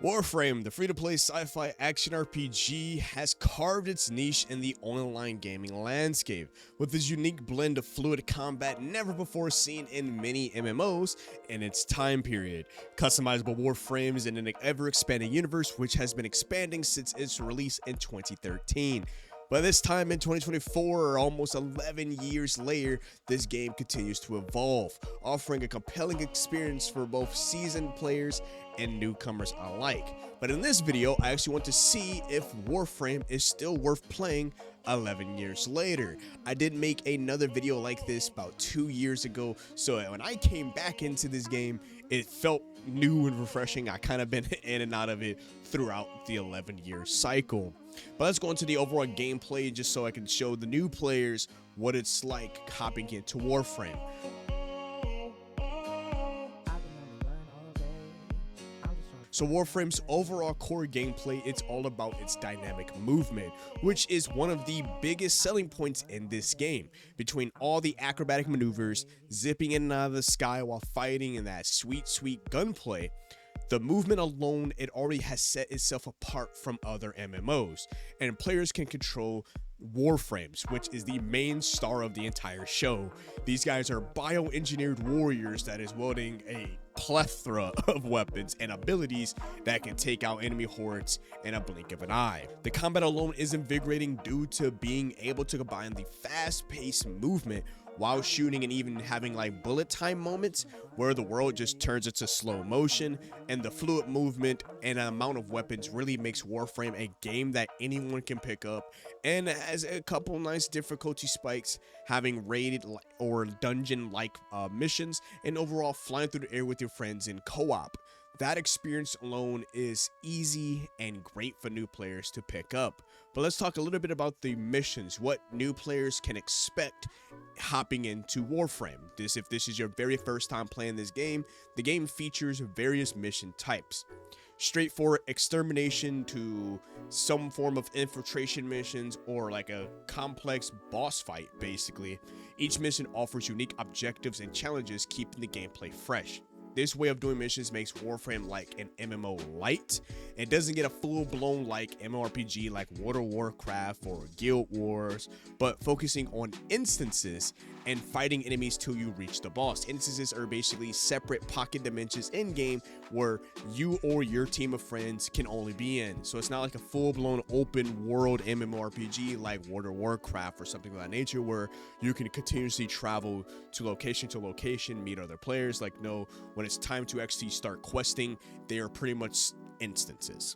Warframe, the free-to-play sci-fi action RPG, has carved its niche in the online gaming landscape, with its unique blend of fluid combat never before seen in many MMOs in its time period, customizable warframes in an ever-expanding universe which has been expanding since its release in 2013. By this time in 2024, or almost 11 years later, this game continues to evolve, offering a compelling experience for both seasoned players and newcomers alike. But in this video, I actually want to see if Warframe is still worth playing 11 years later. I did make another video like this about 2 years ago, so when I came back into this game, it felt new and refreshing. I kind of been in and out of it throughout the 11-year cycle. But let's go into the overall gameplay just so I can show the new players what it's like hopping into Warframe. So Warframe's overall core gameplay, it's all about its dynamic movement, which is one of the biggest selling points in this game. Between all the acrobatic maneuvers, zipping in and out of the sky while fighting, and that sweet gunplay, the movement alone, it already has set itself apart from other MMOs, and players can control Warframes, which is the main star of the entire show. These guys are bioengineered warriors that is wielding a plethora of weapons and abilities that can take out enemy hordes in a blink of an eye. The combat alone is invigorating due to being able to combine the fast-paced movement while shooting and even having like bullet time moments where the world just turns into slow motion, and the fluid movement and amount of weapons really makes Warframe a game that anyone can pick up, and has a couple nice difficulty spikes, having raid or dungeon like missions, and overall flying through the air with your friends in co-op. That experience alone is easy and great for new players to pick up. But let's talk a little bit about the missions, what new players can expect hopping into Warframe. If this is your very first time playing this game, the game features various mission types. Straightforward extermination to some form of infiltration missions, or like a complex boss fight basically. Each mission offers unique objectives and challenges, keeping the gameplay fresh. This way of doing missions makes Warframe like an MMO light. It doesn't get a full-blown like mmorpg like World of Warcraft or Guild Wars, but focusing on instances and fighting enemies till you reach the boss. Instances are basically separate pocket dimensions in-game where you or your team of friends can only be in. So it's not like a full-blown open world mmorpg like World of Warcraft or something of that nature where you can continuously travel to location, meet other players. Like, no, when it's time to actually start questing, they are pretty much instances.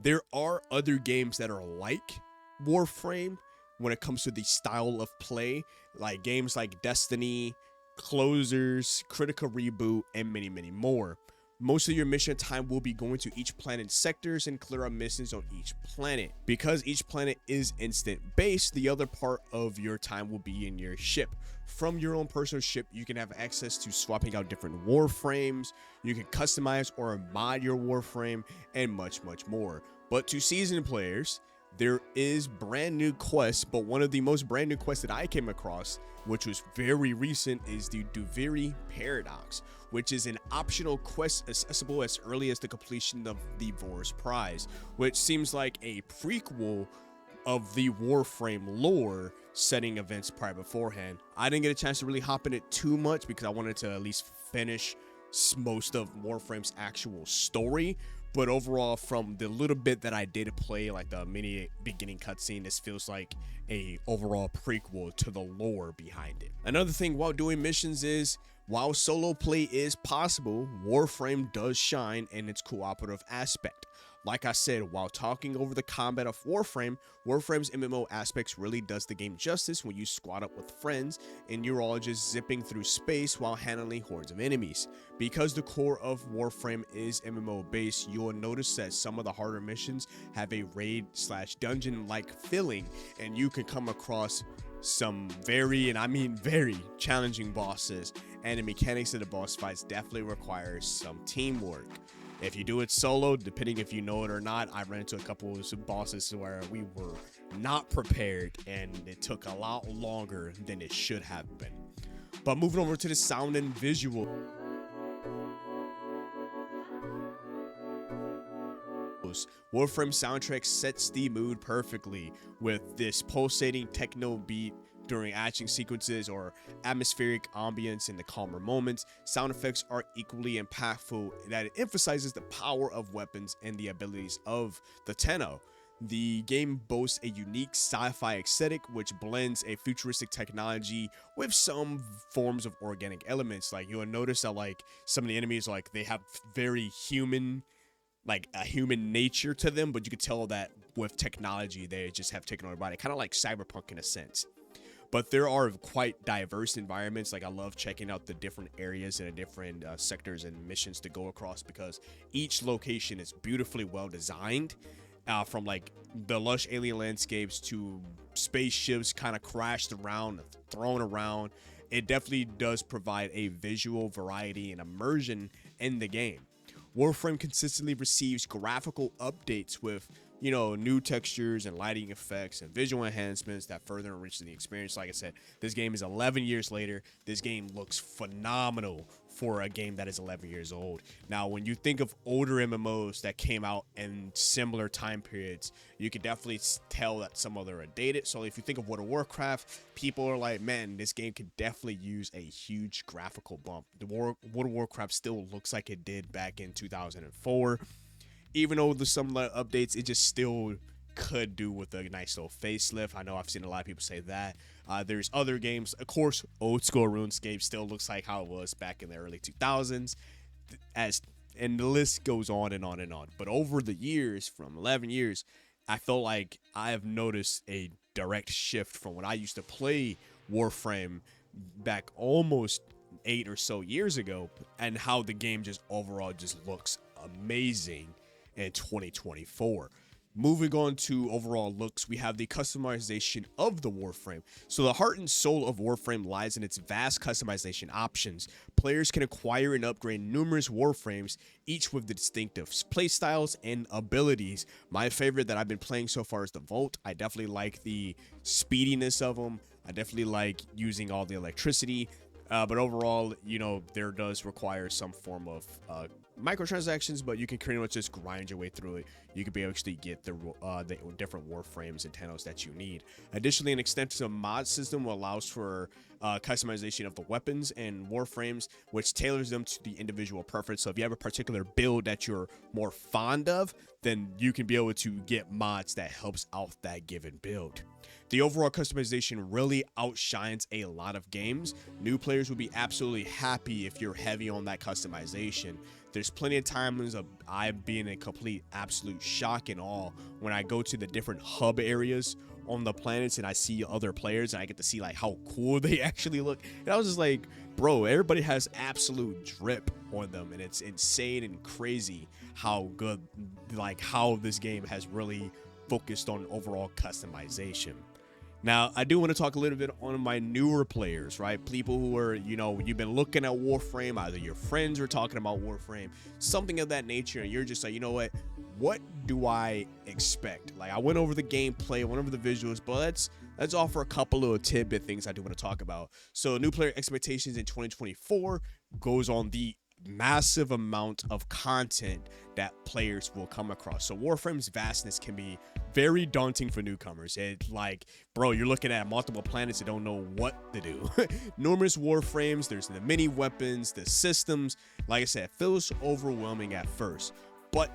There are other games that are like Warframe when it comes to the style of play, like games like Destiny, Closers, Critical Reboot, and many more. Most of your mission time will be going to each planet's sectors and clear up missions on each planet. Because each planet is instant based, the other part of your time will be in your ship. From your own personal ship, you can have access to swapping out different warframes, you can customize or mod your warframe, and much more. But to seasoned players, there is brand new quests, but one of the most brand new quests that I came across, which was very recent, is the Duviri Paradox, which is an optional quest accessible as early as the completion of the Vor's Prize, which seems like a prequel of the Warframe lore, setting events prior beforehand. I didn't get a chance to really hop in it too much because I wanted to at least finish most of Warframe's actual story. But overall, from the little bit that I did play, like the mini beginning cutscene, this feels like a overall prequel to the lore behind it. Another thing while doing missions is, while solo play is possible, Warframe does shine in its cooperative aspect. Like I said, while talking over the combat of Warframe, Warframe's MMO aspects really does the game justice when you squad up with friends and you're all just zipping through space while handling hordes of enemies. Because the core of Warframe is MMO based, you'll notice that some of the harder missions have a raid/dungeon like feeling, and you can come across some very, and I mean very, challenging bosses, and the mechanics of the boss fights definitely requires some teamwork. If you do it solo, depending if you know it or not, I ran into a couple of bosses where we were not prepared and it took a lot longer than it should have been. But moving over to the sound and visual. Warframe soundtrack sets the mood perfectly with this pulsating techno beat during action sequences or atmospheric ambience in the calmer moments. Sound effects are equally impactful that it emphasizes the power of weapons and the abilities of the Tenno. The game boasts a unique sci-fi aesthetic which blends a futuristic technology with some forms of organic elements. Like you'll notice that like some of the enemies, like they have very human, like a human nature to them, but you could tell that with technology they just have taken over body, kind of like cyberpunk in a sense. But there are quite diverse environments. Like I love checking out the different areas and the different sectors and missions to go across, because each location is beautifully well designed, from like the lush alien landscapes to spaceships kind of crashed around, thrown around. It definitely does provide a visual variety and immersion in the game. Warframe consistently receives graphical updates with, you know, new textures and lighting effects and visual enhancements that further enrich the experience. Like I said, this game is 11 years later. This game looks phenomenal for a game that is 11 years old. Now, when you think of older MMOs that came out in similar time periods, you can definitely tell that some of them are dated. So if you think of World of Warcraft, people are like, man, this game could definitely use a huge graphical bump. The World of Warcraft still looks like it did back in 2004. Even though there's some updates, it just still could do with a nice little facelift. I know I've seen a lot of people say that. There's other games, of course, old school RuneScape still looks like how it was back in the early 2000s, and the list goes on and on and on. But over the years, from 11 years, I feel like I have noticed a direct shift from when I used to play Warframe back almost 8 or so years ago, and how the game just overall just looks amazing in 2024. Moving on to overall looks, we have the customization of the Warframe. So the heart and soul of Warframe lies in its vast customization options. Players can acquire and upgrade numerous Warframes, each with distinctive playstyles and abilities. My favorite that I've been playing so far is the Volt. I definitely like the speediness of them. I definitely like using all the electricity. But overall, you know, there does require some form of microtransactions, but you can pretty much just grind your way through it. You can be able to get the different Warframes and Tennos that you need. Additionally, an extensive mod system allows for customization of the weapons and Warframes, which tailors them to the individual preference. So if you have a particular build that you're more fond of, then you can be able to get mods that helps out that given build. The overall customization really outshines a lot of games. New players will be absolutely happy if you're heavy on that customization. There's plenty of times of I being in complete absolute shock and awe when I go to the different hub areas on the planets and I see other players and I get to see like how cool they actually look. And I was just like, bro, everybody has absolute drip on them, and it's insane and crazy how good, like how this game has really focused on overall customization. Now, I do want to talk a little bit on my newer players, right? People who are, you know, you've been looking at Warframe, either your friends are talking about Warframe, something of that nature, and you're just like, you know what do I expect? Like, I went over the gameplay, went over the visuals, but let's offer a couple of tidbit things I do want to talk about. So, new player expectations in 2024 goes on the massive amount of content that players will come across. So Warframe's vastness can be very daunting for newcomers. It like, bro, you're looking at multiple planets and don't know what to do. Numerous Warframes, there's the mini weapons, the systems. Like I said, it feels overwhelming at first, but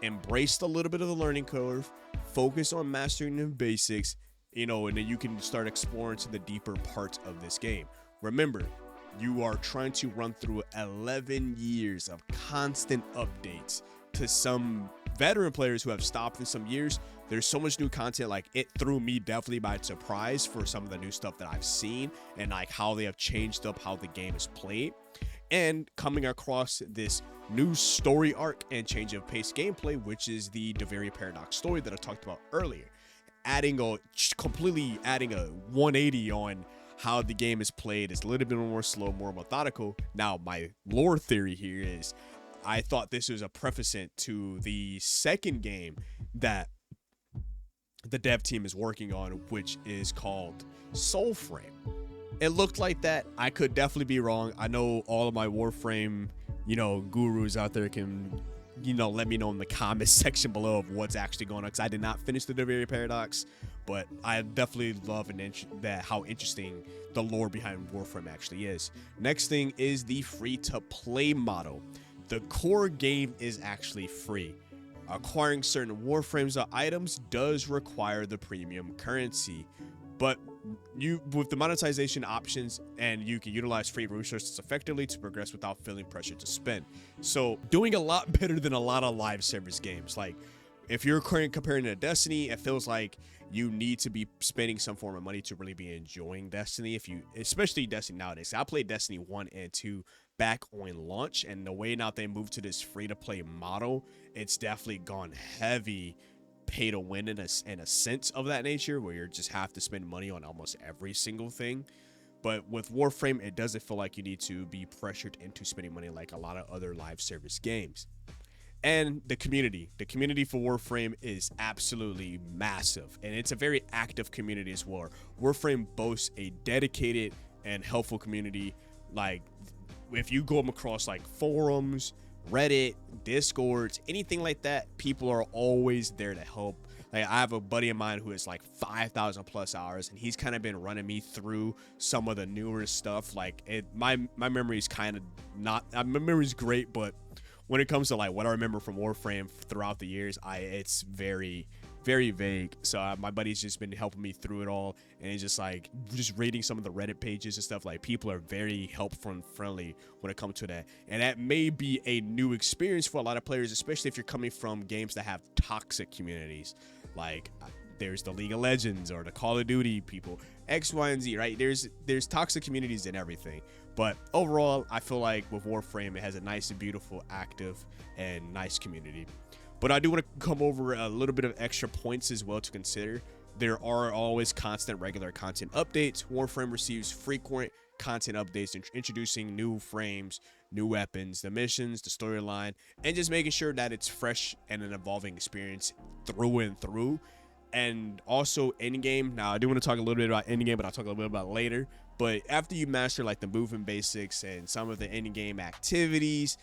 embrace a little bit of the learning curve, focus on mastering the basics, you know, and then you can start exploring to the deeper parts of this game. Remember, you are trying to run through 11 years of constant updates. To some veteran players who have stopped in some years, there's so much new content. Like, it threw me definitely by surprise for some of the new stuff that I've seen and like how they have changed up how the game is played. And coming across this new story arc and change of pace gameplay, which is the Deveria Paradox story that I talked about earlier, completely adding a 180 on how the game is played. It's a little bit more slow, more methodical. Now, my lore theory here is I thought this was a precedent to the second game that the dev team is working on, which is called Soulframe. It looked like that. I could definitely be wrong. I know all of my Warframe, you know, gurus out there can let me know in the comments section below of what's actually going on, because I did not finish the Delivery Paradox, but I definitely love how interesting the lore behind Warframe actually is. Next thing is the free-to-play model. The core game is actually free. Acquiring certain Warframes or items does require the premium currency, but with the monetization options, and you can utilize free resources effectively to progress without feeling pressure to spend. So doing a lot better than a lot of live service games. Like if you're comparing to Destiny, it feels like you need to be spending some form of money to really be enjoying Destiny. Especially Destiny nowadays. I played Destiny 1 and 2 back on launch, and the way now they moved to this free-to-play model, it's definitely gone heavy pay to win in a sense of that nature, where you just have to spend money on almost every single thing. But with Warframe, it doesn't feel like you need to be pressured into spending money like a lot of other live service games. And the community for Warframe is absolutely massive, and it's a very active community as well. Warframe boasts a dedicated and helpful community. Like if you go across like forums, Reddit, Discords, anything like that, people are always there to help. Like I have a buddy of mine who has like 5,000 plus hours, and he's kind of been running me through some of the newer stuff. Like my memory is kind of not, my memory is great, but when it comes to like what I remember from Warframe throughout the years, it's very, very vague. So my buddy's just been helping me through it all, and he's just reading some of the Reddit pages and stuff. Like people are very helpful and friendly when it comes to that, and that may be a new experience for a lot of players, especially if you're coming from games that have toxic communities. Like there's the League of Legends or the Call of Duty people, X, Y, and Z, right? There's toxic communities and everything. But overall, I feel like with Warframe, it has a nice and beautiful, active, and nice community. But I do want to come over a little bit of extra points as well to consider. There are always constant regular content updates. Warframe receives frequent content updates, introducing new frames, new weapons, the missions, the storyline, and just making sure that it's fresh and an evolving experience through and through. And also endgame. Now I do want to talk a little bit about endgame, but I'll talk a little bit about it later. But after you master like the movement basics and some of the endgame activities,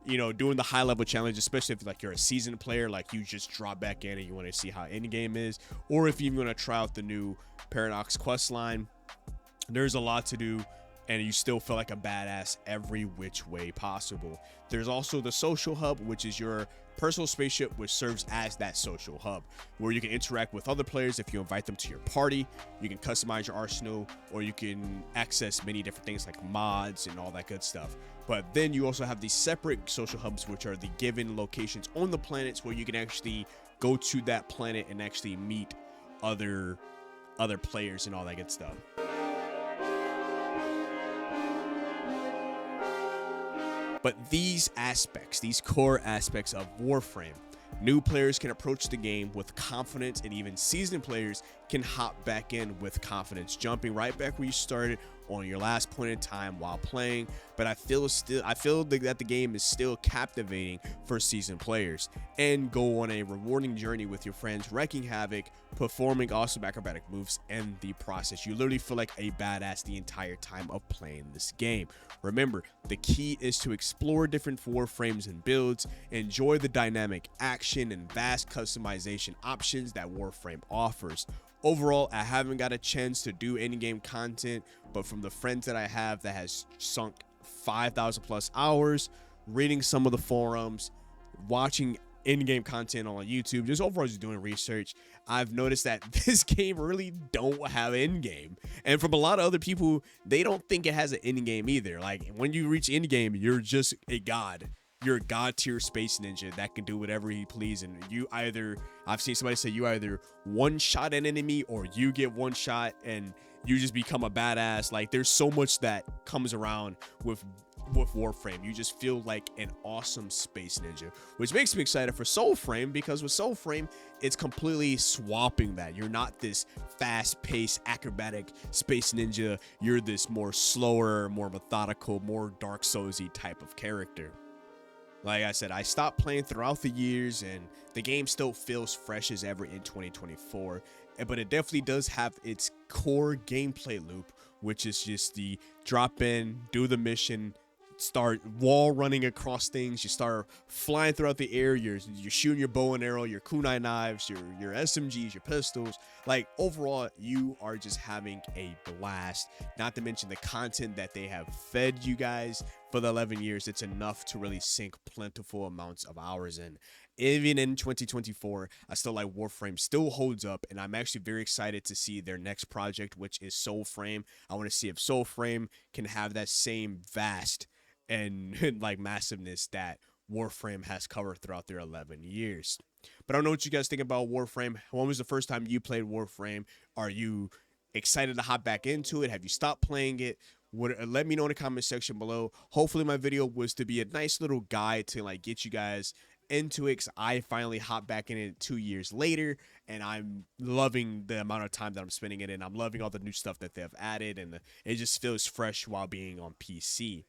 doing the high level challenge, especially if like you're a seasoned player, like you just drop back in and you want to see how endgame is, or if you're going to try out the new Paradox quest line, there's a lot to do, and you still feel like a badass every which way possible. There's also the social hub, which is your personal spaceship, which serves as that social hub, where you can interact with other players if you invite them to your party. You can customize your arsenal, or you can access many different things like mods and all that good stuff. But then you also have these separate social hubs, which are the given locations on the planets where you can actually go to that planet and actually meet other players and all that good stuff. But these core aspects of Warframe, new players can approach the game with confidence, and even seasoned players can hop back in with confidence, jumping right back where you started on your last point in time while playing. But I feel that the game is still captivating for seasoned players, and go on a rewarding journey with your friends, wreaking havoc, performing awesome acrobatic moves in the process. You literally feel like a badass the entire time of playing this game. Remember, the key is to explore different Warframes and builds, enjoy the dynamic action and vast customization options that Warframe offers. Overall, I haven't got a chance to do in-game content, but from the friends that I have that has sunk 5,000 plus hours, reading some of the forums, watching in-game content on YouTube, just overall just doing research, I've noticed that this game really don't have in-game. And from a lot of other people, they don't think it has an in-game either. Like when you reach in-game, you're just a god. You're a god tier space ninja that can do whatever he please, and I've seen somebody say you either one shot an enemy or you get one shot and you just become a badass. Like there's so much that comes around with Warframe. You just feel like an awesome space ninja, which makes me excited for Soulframe, because with Soulframe, it's completely swapping that. You're not this fast-paced acrobatic space ninja. You're this more slower, more methodical, more Dark Souls-y type of character. Like I said, I stopped playing throughout the years, and the game still feels fresh as ever in 2024. But it definitely does have its core gameplay loop, which is just the drop in, do the mission, start wall running across things. You start flying throughout the air. You're shooting your bow and arrow, your kunai knives, your SMGs, your pistols. Like, overall, you are just having a blast. Not to mention the content that they have fed you guys for the 11 years. It's enough to really sink plentiful amounts of hours in. Even in 2024, I still like Warframe still holds up, and I'm actually very excited to see their next project, which is Soulframe. I want to see if Soulframe can have that same vast and like massiveness that Warframe has covered throughout their 11 years. But I don't know what you guys think about Warframe. When was the first time you played Warframe? Are you excited to hop back into it? Have you stopped playing it? Let me know in the comment section below. Hopefully my video was to be a nice little guide to like get you guys into it, because I finally hopped back in it 2 years later, and I'm loving the amount of time that I'm spending it in. I'm loving all the new stuff that they've added, and it just feels fresh while being on PC.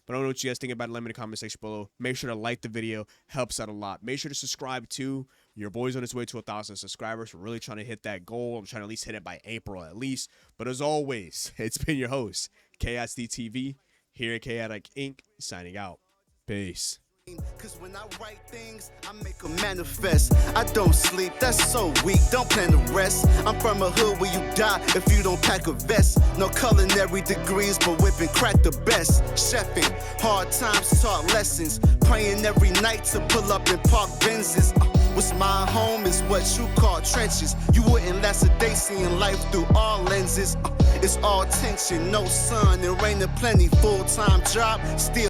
But I don't know what you guys think about it. Let me in the comment section below. Make sure to like the video. Helps out a lot. Make sure to subscribe too. Your boy's on his way to 1,000 subscribers. We're really trying to hit that goal. I'm trying to at least hit it by April at least. But as always, it's been your host, KSDTV, here at Chaotic Inc., signing out. Peace. Cause when I write things, I make them manifest. I don't sleep, that's so weak, don't plan to rest. I'm from a hood where you die if you don't pack a vest. No culinary degrees, but whipping crack the best. Chefing, hard times taught lessons. Praying every night to pull up in park Benzes. What's my home is what you call trenches. You wouldn't last a day seeing life through all lenses. It's all tension, no sun, and rain and plenty. Full-time job, still